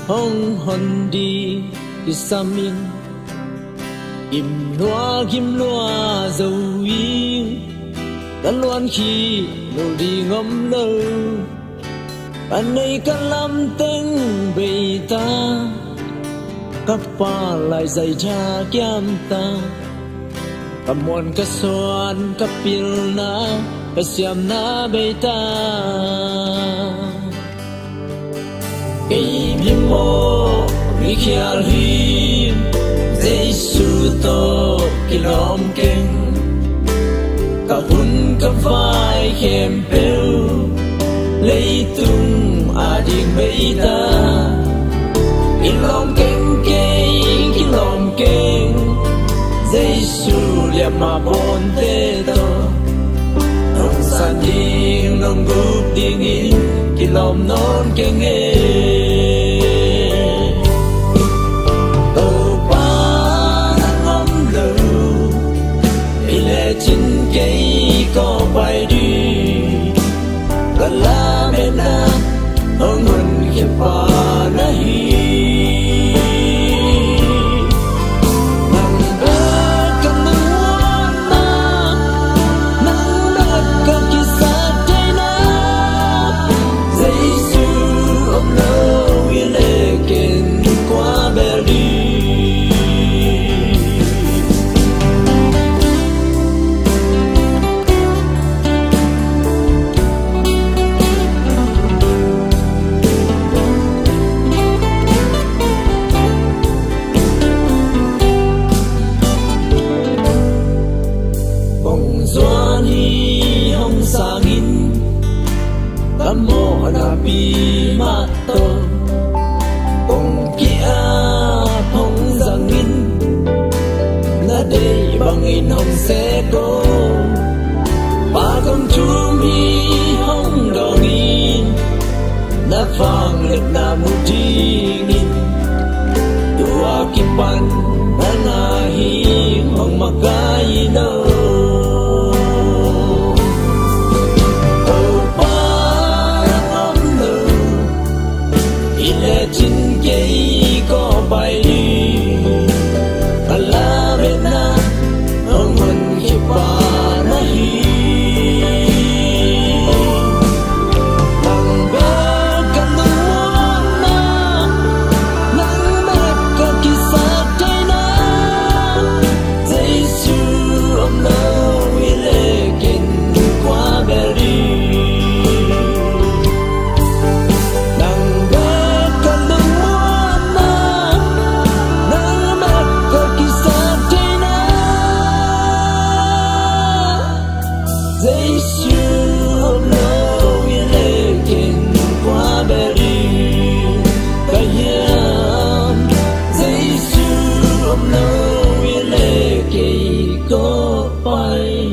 hong hon đi isamin im loa dầu yên tan loan khi nô đi ngâm lơ anh ấy cả lâm tên bề ta cấp pa lại dày cha kiam ta cầm muôn cả xoan cấp pil na cả xiêm na bề ta cây bim mô ri khial him Giêsu to kilom keng cả hun cả vai khem pel lấy tung ading bề ta kilom keng Giêsu liam ma bon te to nong san ding nong gup ding in kilom non keng chính cây có bay đi gần la bên na ông mình khiếp pa na hi nang ba cầm muôn na nang ba cầm kisah day na Giêsu ông lâu yên lệ kên qua bờ đi Kamo na pi mato Kong kia phong zangin Na day bangin hong se ko Ba công chu mi hong dongin Na phang let na mutingin Dua kipan na nahim hong makai no chính cây có bay đi cả la bên na ông mình khi pa na hi nang ba cầm muôn na nang ba có kisah day na Giêsu ông lâu yên lệ kên qua bờ đi Giêsu ông lâu yên lệ kên qua bờ đi cả hiam Giêsu ông lâu yên lệ kề có bay